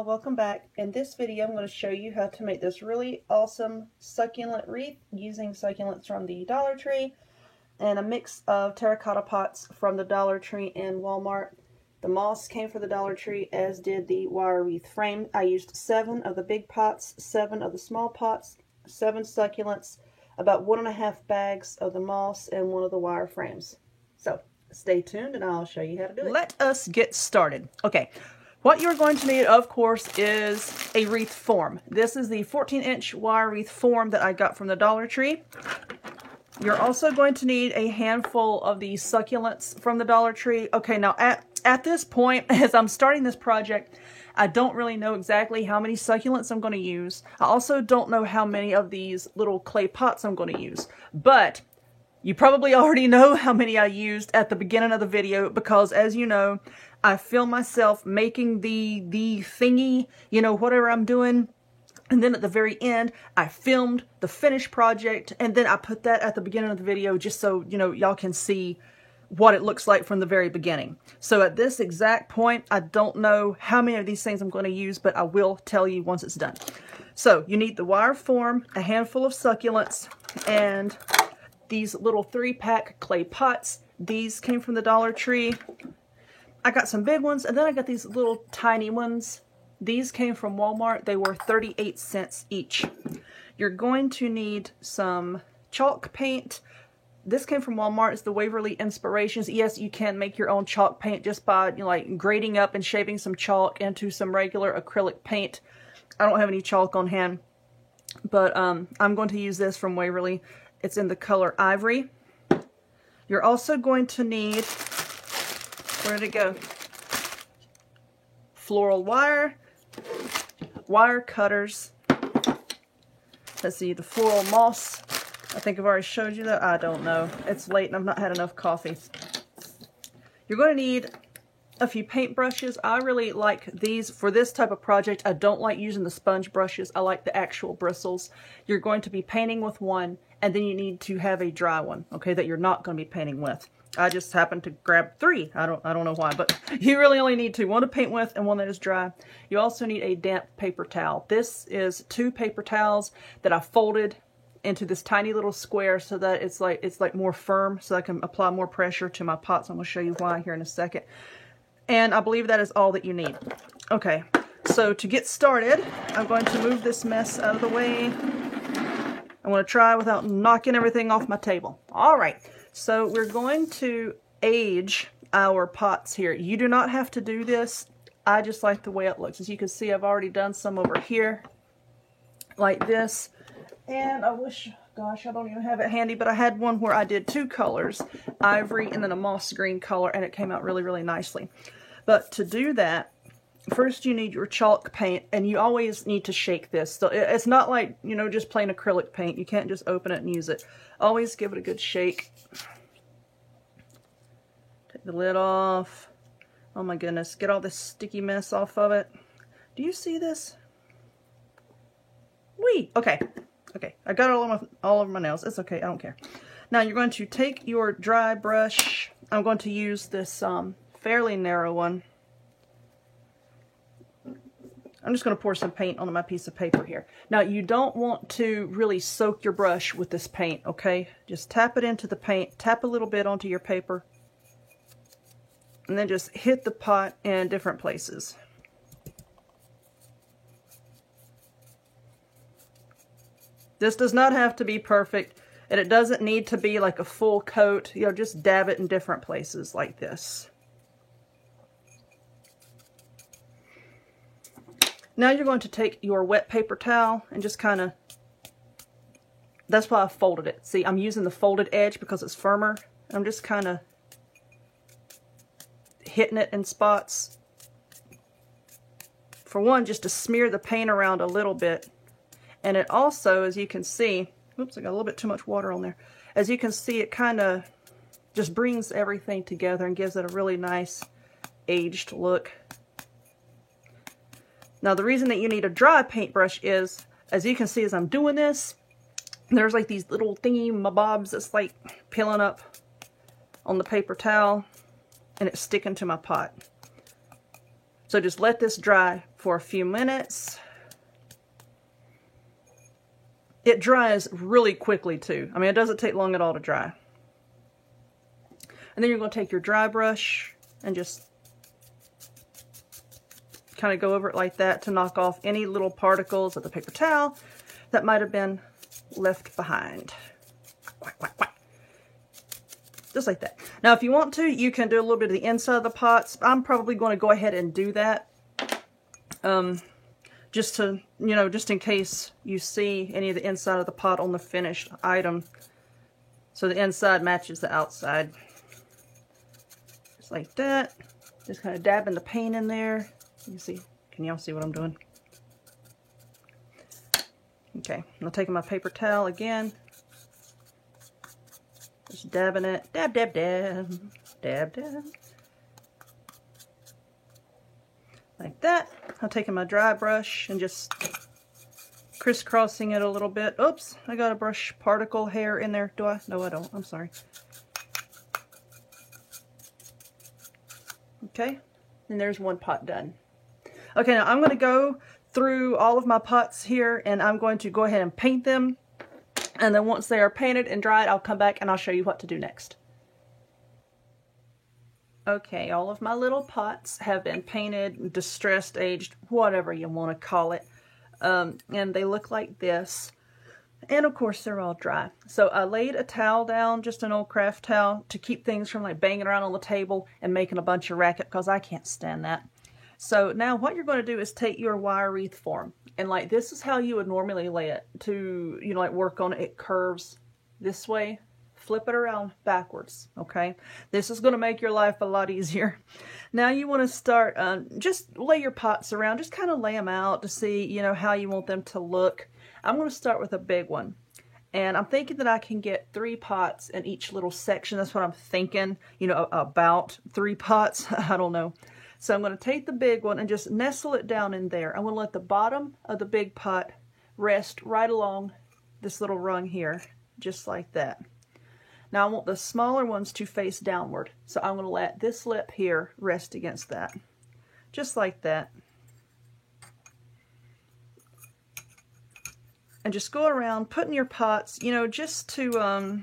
Welcome back. In this video I'm going to show you how to make this really awesome succulent wreath using succulents from the Dollar Tree and a mix of terracotta pots from the Dollar Tree and Walmart. The moss came from the Dollar Tree, as did the wire wreath frame. I used 7 of the big pots, 7 of the small pots, 7 succulents, about 1.5 bags of the moss, and 1 of the wire frames. So stay tuned and I'll show you how to do it. Let us get started. Okay. What you're going to need, of course, is a wreath form. This is the 14-inch wire wreath form that I got from the Dollar Tree. You're also going to need a handful of the succulents from the Dollar Tree. Okay, now at this point, as I'm starting this project, I don't really know exactly how many succulents I'm going to use. I also don't know how many of these little clay pots I'm going to use. But you probably already know how many I used at the beginning of the video because, as you know, I film myself making the thingy, you know, whatever I'm doing. And then at the very end, I filmed the finished project. And then I put that at the beginning of the video just so, you know, y'all can see what it looks like from the very beginning. So at this exact point, I don't know how many of these things I'm going to use, but I will tell you once it's done. So you need the wire form, a handful of succulents, and these little 3-pack clay pots. These came from the Dollar Tree. I got some big ones, and then I got these little tiny ones. These came from Walmart. They were 38 cents each. You're going to need some chalk paint. This came from Walmart. It's the Waverly Inspirations. Yes, you can make your own chalk paint just by, you know, like grating up and shaping some chalk into some regular acrylic paint. I don't have any chalk on hand, but I'm going to use this from Waverly. It's in the color Ivory. You're also going to need, where did it go? Floral wire, wire cutters. Let's see, the floral moss. I think I've already showed you that. I don't know. It's late and I've not had enough coffee. You're going to need a few paint brushes. I really like these for this type of project. I don't like using the sponge brushes. I like the actual bristles. You're going to be painting with one, and then you need to have a dry one, okay, that you're not going to be painting with. I just happened to grab 3. I don't know why, but you really only need 2. One to paint with and one that is dry. You also need a damp paper towel. This is 2 paper towels that I folded into this tiny little square so that it's like more firm, so I can apply more pressure to my pots. I'm going to show you why here in a second. And I believe that is all that you need. Okay, so to get started, I'm going to move this mess out of the way. I want to try without knocking everything off my table. All right. So we're going to age our pots here. You do not have to do this. I just like the way it looks. As you can see, I've already done some over here like this. And I wish, gosh, I don't even have it handy, but I had one where I did 2 colors, ivory and then a moss green color, and it came out really, really nicely. But to do that, first you need your chalk paint, and you always need to shake this. So it's not like, you know, just plain acrylic paint. You can't just open it and use it. Always give it a good shake. Take the lid off. Oh my goodness, get all this sticky mess off of it. Do you see this? Whee! Okay. Okay, I got it all over my nails. It's okay, I don't care. Now you're going to take your dry brush. I'm going to use this fairly narrow one. I'm just going to pour some paint on my piece of paper here. Now you don't want to really soak your brush with this paint, okay? Just tap it into the paint, tap a little bit onto your paper, and then just hit the pot in different places. This does not have to be perfect, and it doesn't need to be like a full coat. You know, just dab it in different places like this. Now you're going to take your wet paper towel and just kind of, that's why I folded it. See, I'm using the folded edge because it's firmer. I'm just kind of hitting it in spots. For one, just to smear the paint around a little bit. And it also, as you can see, oops, I got a little bit too much water on there. As you can see, it kind of just brings everything together and gives it a really nice aged look. Now the reason that you need a dry paintbrush is, as you can see as I'm doing this, there's like these little thingy-mabobs that's like peeling up on the paper towel, and it's sticking to my pot. So just let this dry for a few minutes. It dries really quickly too. I mean, it doesn't take long at all to dry. And then you're going to take your dry brush and just kind of go over it like that to knock off any little particles of the paper towel that might have been left behind. Quack, quack, quack. Just like that. Now, if you want to, you can do a little bit of the inside of the pots. I'm probably going to go ahead and do that. Just to, you know, just in case you see any of the inside of the pot on the finished item. So the inside matches the outside. Just like that. Just kind of dabbing the paint in there. You see, can y'all see what I'm doing? Okay, I'm taking my paper towel again. Just dabbing it. Dab, dab, dab. Dab, dab. Like that. I'm taking my dry brush and just crisscrossing it a little bit. Oops, I got a brush particle hair in there. Do I? No, I don't. I'm sorry. Okay, and there's one pot done. Okay, now I'm going to go through all of my pots here, and I'm going to go ahead and paint them. And then once they are painted and dried, I'll come back and I'll show you what to do next. Okay, all of my little pots have been painted, distressed, aged, whatever you want to call it. And they look like this. And of course, they're all dry. So I laid a towel down, just an old craft towel, to keep things from like banging around on the table and making a bunch of racket, because I can't stand that. So now what you're going to do is take your wire wreath form. And like this is how you would normally lay it to, you know, like work on it. It curves this way. Flip it around backwards, okay? This is going to make your life a lot easier. Now you want to start, just lay your pots around. Just kind of lay them out to see, you know, how you want them to look. I'm going to start with a big one. And I'm thinking that I can get 3 pots in each little section. That's what I'm thinking, you know, about 3 pots. I don't know. So I'm going to take the big one and just nestle it down in there. I'm going to let the bottom of the big pot rest right along this little rung here, just like that. Now I want the smaller ones to face downward. So I'm going to let this lip here rest against that. Just like that. And just go around putting your pots, you know, just to,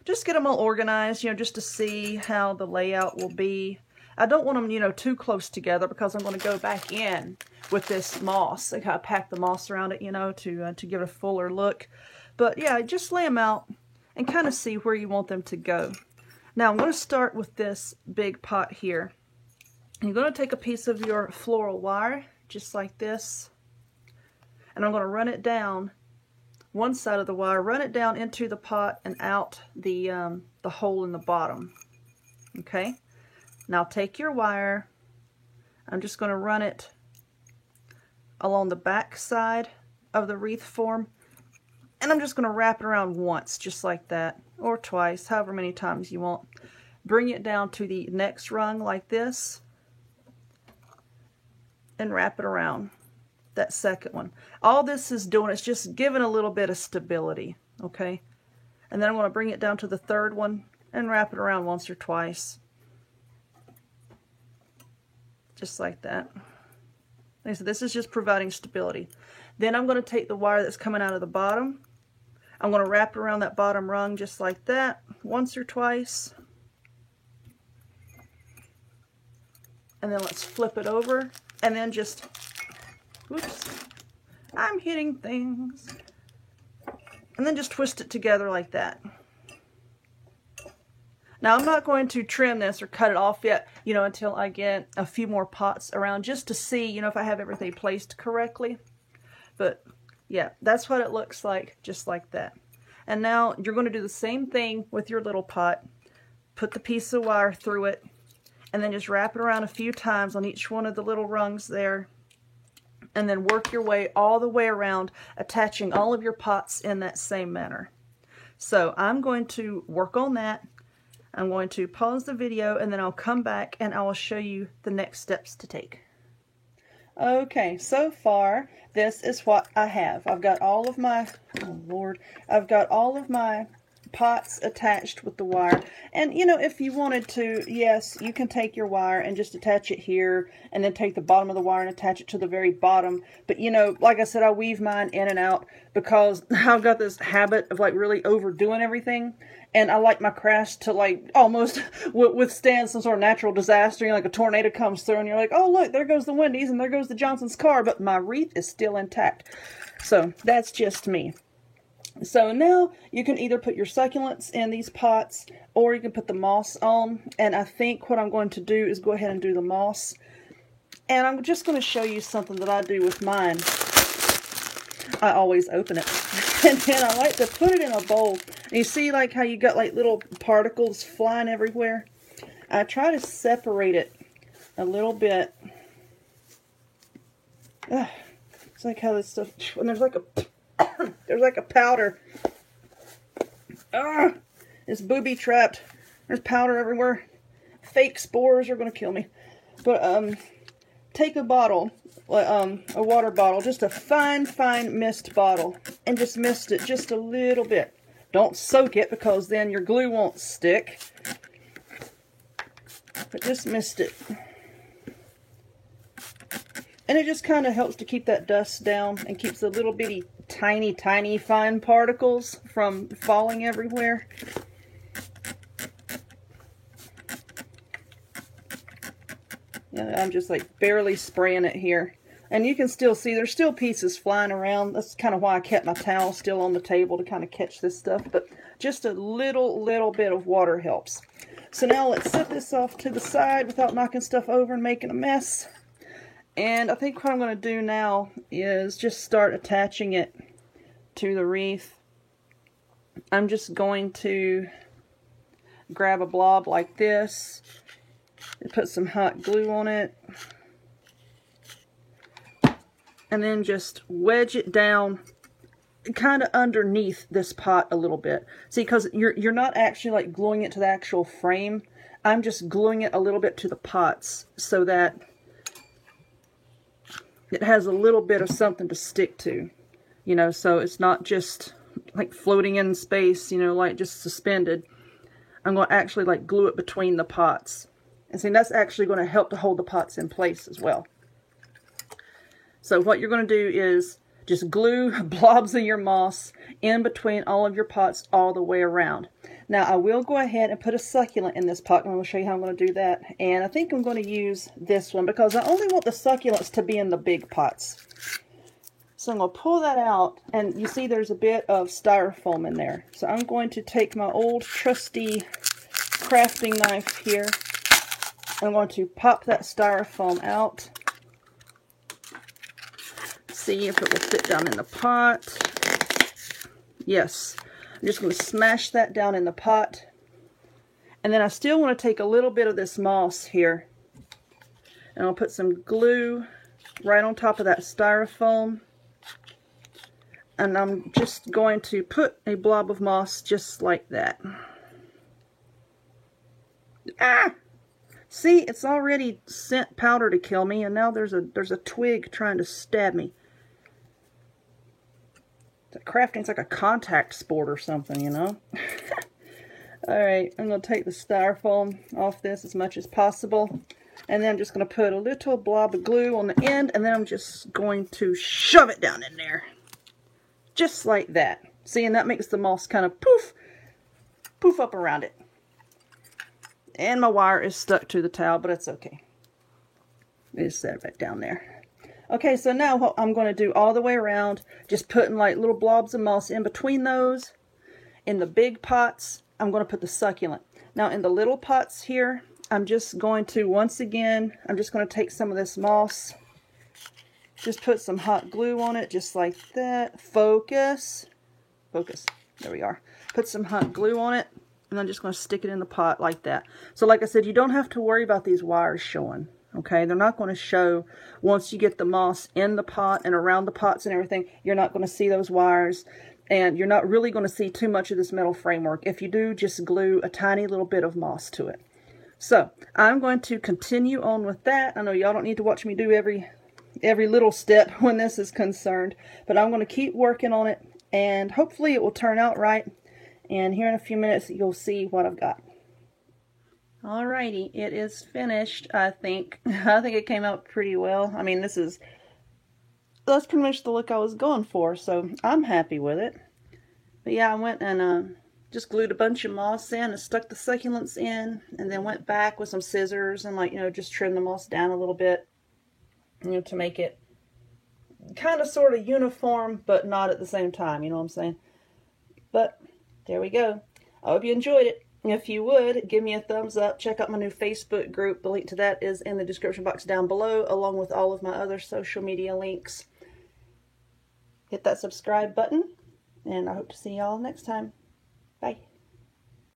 just get them all organized, you know, just to see how the layout will be. I don't want them, you know, too close together because I'm going to go back in with this moss. I kind of pack the moss around it, you know, to give it a fuller look. But yeah, just lay them out and kind of see where you want them to go. Now I'm going to start with this big pot here. And you're going to take a piece of your floral wire, just like this. And I'm going to run it down one side of the wire, run it down into the pot and out the hole in the bottom. Okay? Now take your wire. I'm just going to run it along the back side of the wreath form. And I'm just going to wrap it around once, just like that, or twice, however many times you want. Bring it down to the next rung like this, and wrap it around that second one. All this is doing is just giving a little bit of stability, okay? And then I'm going to bring it down to the third one and wrap it around once or twice. Just like that. Like I said, this is just providing stability. Then I'm going to take the wire that's coming out of the bottom. I'm going to wrap it around that bottom rung just like that, once or twice. And then let's flip it over. And then just, whoops, I'm hitting things. And then just twist it together like that. Now I'm not going to trim this or cut it off yet, you know, until I get a few more pots around, just to see, you know, if I have everything placed correctly. But yeah, that's what it looks like, just like that. And now you're going to do the same thing with your little pot. Put the piece of wire through it, and then just wrap it around a few times on each one of the little rungs there. And then work your way all the way around, attaching all of your pots in that same manner. So I'm going to work on that. I'm going to pause the video, and then I'll come back and I will show you the next steps to take. Okay, so far, this is what I have. I've got all of my, oh Lord, I've got all of my pots attached with the wire. And, you know, if you wanted to, yes, you can take your wire and just attach it here, and then take the bottom of the wire and attach it to the very bottom. But, you know, like I said, I weave mine in and out because I've got this habit of, like, really overdoing everything. And I like my crafts to, like, almost withstand some sort of natural disaster. You know, like a tornado comes through and you're like, oh, look, there goes the Wendy's and there goes the Johnson's car. But my wreath is still intact. So that's just me. So now you can either put your succulents in these pots or you can put the moss on. And I think what I'm going to do is go ahead and do the moss. And I'm just going to show you something that I do with mine. I always open it. And then I like to put it in a bowl. And you see like how you got like little particles flying everywhere? I try to separate it a little bit. It's like how this stuff, when there's like a powder. It's booby trapped. There's powder everywhere. Fake spores are going to kill me. But take a bottle, a water bottle, just a fine mist bottle, and just mist it just a little bit. Don't soak it because then your glue won't stick. But just mist it. And it just kind of helps to keep that dust down and keeps the little bitty tiny fine particles from falling everywhere. Yeah, I'm just like barely spraying it here. And you can still see there's still pieces flying around. That's kind of why I kept my towel still on the table to kind of catch this stuff. But just a little bit of water helps. So now let's set this off to the side without knocking stuff over and making a mess. And I think what I'm going to do now is just start attaching it to the wreath. I'm just going to grab a blob like this and put some hot glue on it. And then just wedge it down kind of underneath this pot a little bit. See, because you're not actually like gluing it to the actual frame. I'm just gluing it a little bit to the pots so that it has a little bit of something to stick to, you know, so it's not just like floating in space, you know, like just suspended. I'm going to actually like glue it between the pots. And see, that's actually going to help to hold the pots in place as well. So what you're going to do is just glue blobs of your moss in between all of your pots all the way around. Now I will go ahead and put a succulent in this pot, and I'm going to show you how I'm going to do that. And I think I'm going to use this one because I only want the succulents to be in the big pots. So I'm going to pull that out, and you see there's a bit of styrofoam in there. So I'm going to take my old trusty crafting knife here. I'm going to pop that styrofoam out. See if it will fit down in the pot. Yes. I'm just going to smash that down in the pot. And then I still want to take a little bit of this moss here. And I'll put some glue right on top of that styrofoam. And I'm just going to put a blob of moss just like that. Ah! See, it's already sent powder to kill me, and now there's a twig trying to stab me. Crafting's like a contact sport or something, you know. Alright, I'm going to take the styrofoam off this as much as possible. And then I'm just going to put a little blob of glue on the end, and then I'm just going to shove it down in there. Just like that. See, and that makes the moss kind of poof up around it. And my wire is stuck to the towel, but it's okay. Just set it back down there. Okay, so now what I'm going to do all the way around, just putting like little blobs of moss in between those. In the big pots, I'm going to put the succulent. Now in the little pots here, I'm just going to, once again, I'm just going to take some of this moss. Just put some hot glue on it, just like that. Focus. Focus. There we are. Put some hot glue on it, and I'm just going to stick it in the pot like that. So like I said, you don't have to worry about these wires showing. Okay, they're not going to show once you get the moss in the pot and around the pots and everything. You're not going to see those wires, and you're not really going to see too much of this metal framework. If you do, just glue a tiny little bit of moss to it. So I'm going to continue on with that. I know y'all don't need to watch me do every every little step when this is concerned. But I'm going to keep working on it, and hopefully it will turn out right. And here in a few minutes, you'll see what I've got. Alrighty, it is finished, I think. I think it came out pretty well. I mean, that's pretty much the look I was going for, so I'm happy with it. But yeah, I went and just glued a bunch of moss in and stuck the succulents in, and then went back with some scissors and, like, you know, just trim the moss down a little bit, you know, to make it kind of sort of uniform, but not at the same time, you know what I'm saying? But there we go. I hope you enjoyed it. If you would, give me a thumbs up. Check out my new Facebook group. The link to that is in the description box down below, along with all of my other social media links. Hit that subscribe button, and I hope to see y'all next time. Bye.